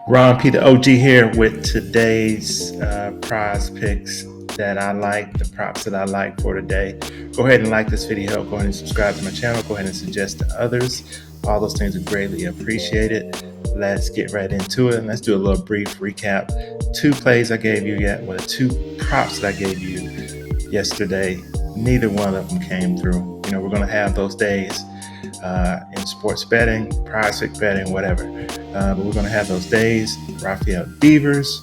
Ron P. the OG here with today's prize picks that I like, the props that I like for today. Go ahead and like this video. Go ahead and subscribe to my channel. Go ahead and suggest to others. All those things are greatly appreciated. Let's get right into it. And let's do a little brief recap. 2 plays I gave you two props that I gave you yesterday. Neither one of them came through. We're going to have those days in sports betting, Prizepicks betting, whatever. But we're going to have those days. Rafael Devers,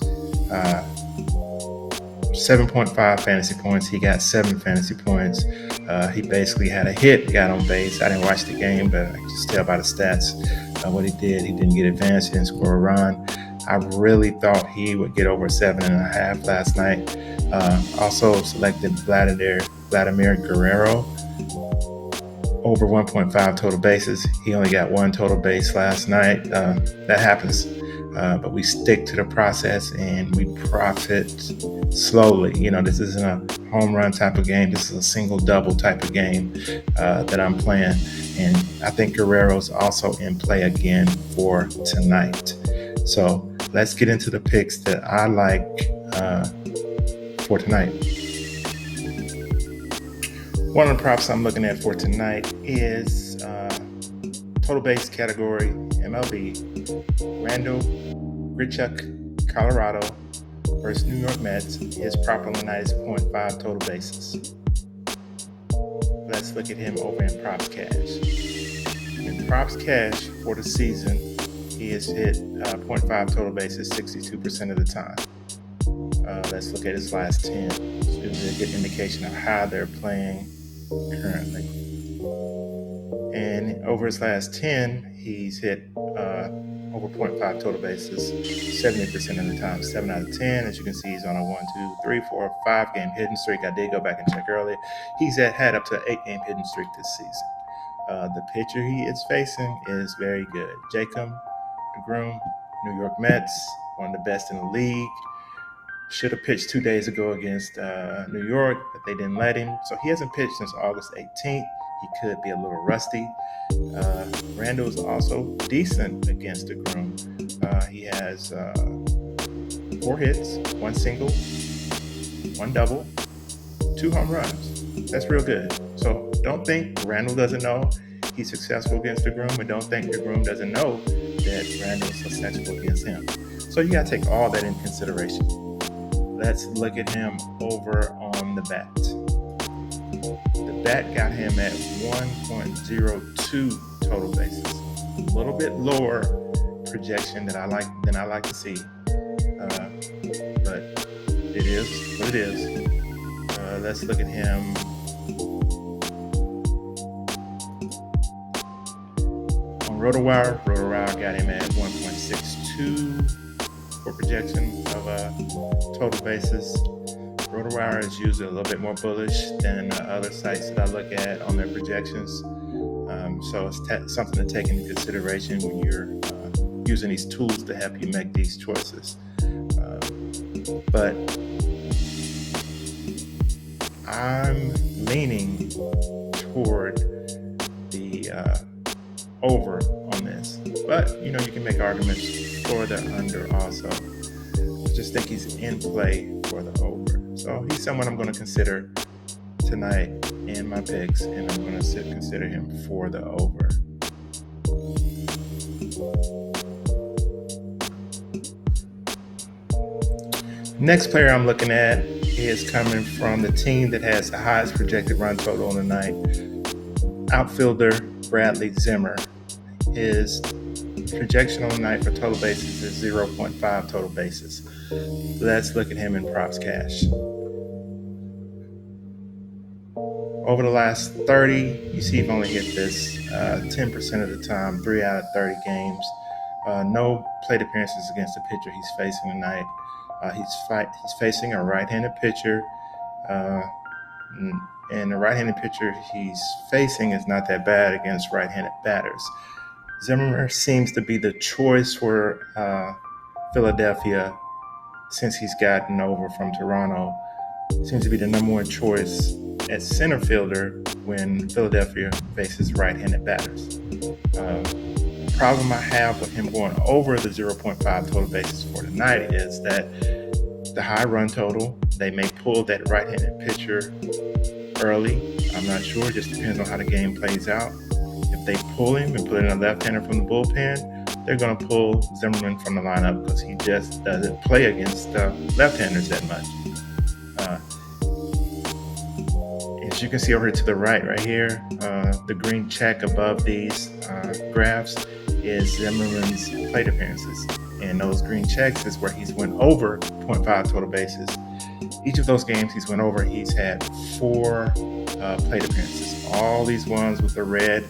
7.5 fantasy points. He got 7 fantasy points. He basically had a hit, got on base. I didn't watch the game, but I can just tell by the stats what he did. He didn't get advanced. He didn't score a run. I really thought he would get over 7.5 last night. Also selected Vladimir Guerrero over 1.5 total bases. He only got 1 total base last night. That happens, but we stick to the process and we profit slowly. This isn't a home run type of game. This is a single double type of game that I'm playing, and I think Guerrero's also in play again for tonight. So let's get into the picks that I like for tonight. One of the props I'm looking at for tonight is total base category MLB. Randall Grichuk, Colorado versus New York Mets. His prop on the night is 0.5 total bases. Let's look at him over in Props Cash. In Props Cash for the season, he has hit 0.5 total bases 62% of the time. Let's look at his last 10. This gives you a good indication of how they're playing currently. And over his last 10, he's hit over 0.5 total bases 70% of the time. 7 out of 10. As you can see, he's on a 1, 2, 3, 4, 5 game hitting streak. I did go back and check earlier. He's had up to an 8 game hitting streak this season. The pitcher he is facing is very good. Jacob DeGrom, New York Mets, one of the best in the league. Should have pitched 2 days ago against New York, but they didn't let him. So he hasn't pitched since August 18th. He could be a little rusty. Randall's also decent against DeGrom. He has 4 hits, 1 single, 1 double, 2 home runs. That's real good. So don't think Randall doesn't know he's successful against DeGrom, and don't think DeGrom doesn't know that Randall's successful against him. So you got to take all that in consideration. Let's look at him over on the bat. The bat got him at 1.02 total bases. A little bit lower projection than I like to see. But it is what it is. Let's look at him on RotoWire. RotoWire got him at 1.62 for projection of total bases. RotoWire is usually a little bit more bullish than other sites that I look at on their projections. So it's something to take into consideration when you're using these tools to help you make these choices. But I'm leaning toward the over on this. But, you can make arguments for the under also. I just think he's in play for the over. So he's someone I'm going to consider tonight in my picks, and I'm going to consider him for the over. Next player I'm looking at is coming from the team that has the highest projected run total on the night. Outfielder Bradley Zimmer. His projection on the night for total bases is 0.5 total bases. Let's look at him in Props Cash. Over the last 30, you see he's only hit this 10% of the time, 3 out of 30 games. No plate appearances against the pitcher he's facing tonight. He's facing a right-handed pitcher, and the right-handed pitcher he's facing is not that bad against right-handed batters. Zimmer seems to be the choice for Philadelphia since he's gotten over from Toronto. Seems to be the number 1 choice at center fielder when Philadelphia faces right-handed batters. problem I have with him going over the 0.5 total bases for tonight is that the high run total, they may pull that right-handed pitcher early. I'm not sure. It just depends on how the game plays out. If they pull him and put in a left-hander from the bullpen, they're going to pull Zimmerman from the lineup because he just doesn't play against left-handers that much. As you can see over to the right here, the green check above these graphs is Zimmerman's plate appearances. And those green checks is where he's went over 0.5 total bases. Each of those games he's went over, he's had 4 plate appearances. All these ones with the red,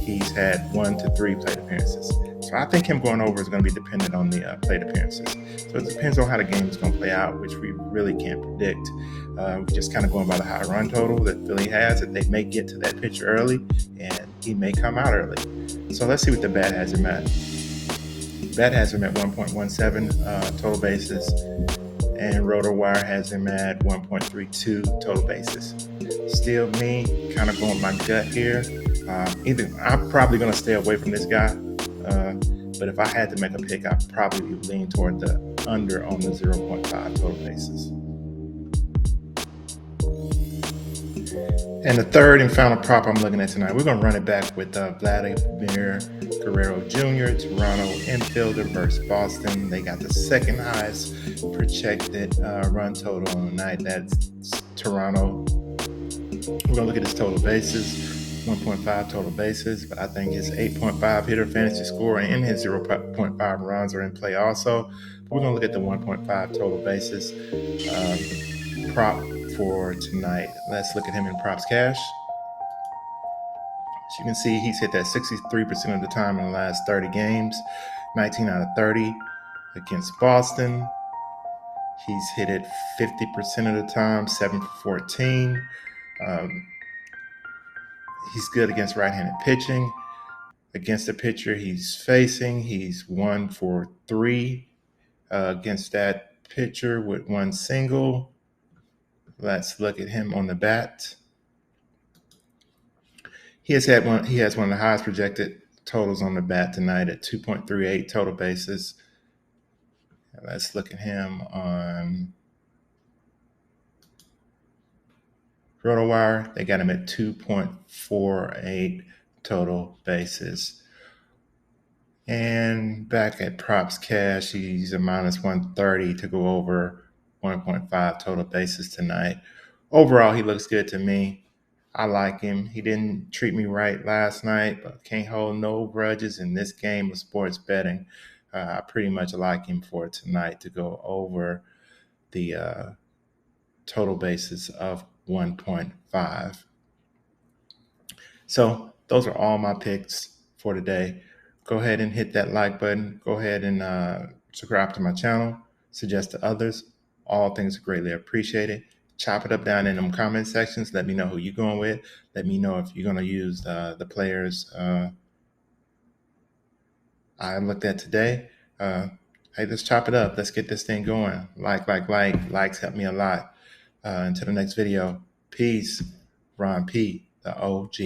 he's had 1 to 3 plate appearances. So I think him going over is going to be dependent on the plate appearances. So it depends on how the game is going to play out, which we really can't predict. We're just kind of going by the high run total that Philly has, that they may get to that pitcher early, and he may come out early. So let's see what the bat has him at. Bat has him at 1.17 total bases, and RotoWire has him at 1.32 total bases. Still me, kind of going with my gut here. Either I'm probably going to stay away from this guy, but if I had to make a pick, I'd probably lean toward the under on the 0.5 total bases. And the third and final prop I'm looking at tonight, we're going to run it back with Vlad Guerrero Jr., Toronto infielder versus Boston. They got the second highest projected run total on the night. That's Toronto. We're going to look at his total bases, 1.5 total bases, but I think his 8.5 hitter fantasy score and his 0.5 runs are in play also. But we're going to look at the 1.5 total bases prop for tonight. Let's look at him in props cash. As you can see, he's hit that 63% of the time in the last 30 games, 19 out of 30 against Boston. He's hit it 50% of the time, 7 for 14. He's good against right-handed pitching. Against the pitcher he's facing, he's 1 for 3 against that pitcher with 1 single. Let's look at him on the bat. He has one of the highest projected totals on the bat tonight at 2.38 total bases. Let's look at him on RotoWire. They got him at 2.48 total bases. And back at props cash, he's a minus 130 to go over 1.5 total bases tonight. Overall, he looks good to me. I like him. He didn't treat me right last night, but can't hold no grudges in this game of sports betting. I pretty much like him for tonight to go over the total basis of 1.5. So those are all my picks for today. Go ahead and hit that like button. Go ahead and subscribe to my channel. Suggest to others. All things are greatly appreciated. Chop it up down in them comment sections. Let me know who you're going with. Let me know if you're going to use the players I looked at today. Hey, let's chop it up. Let's get this thing going. Like. Likes help me a lot. Until the next video. Peace. Ron P, the OG.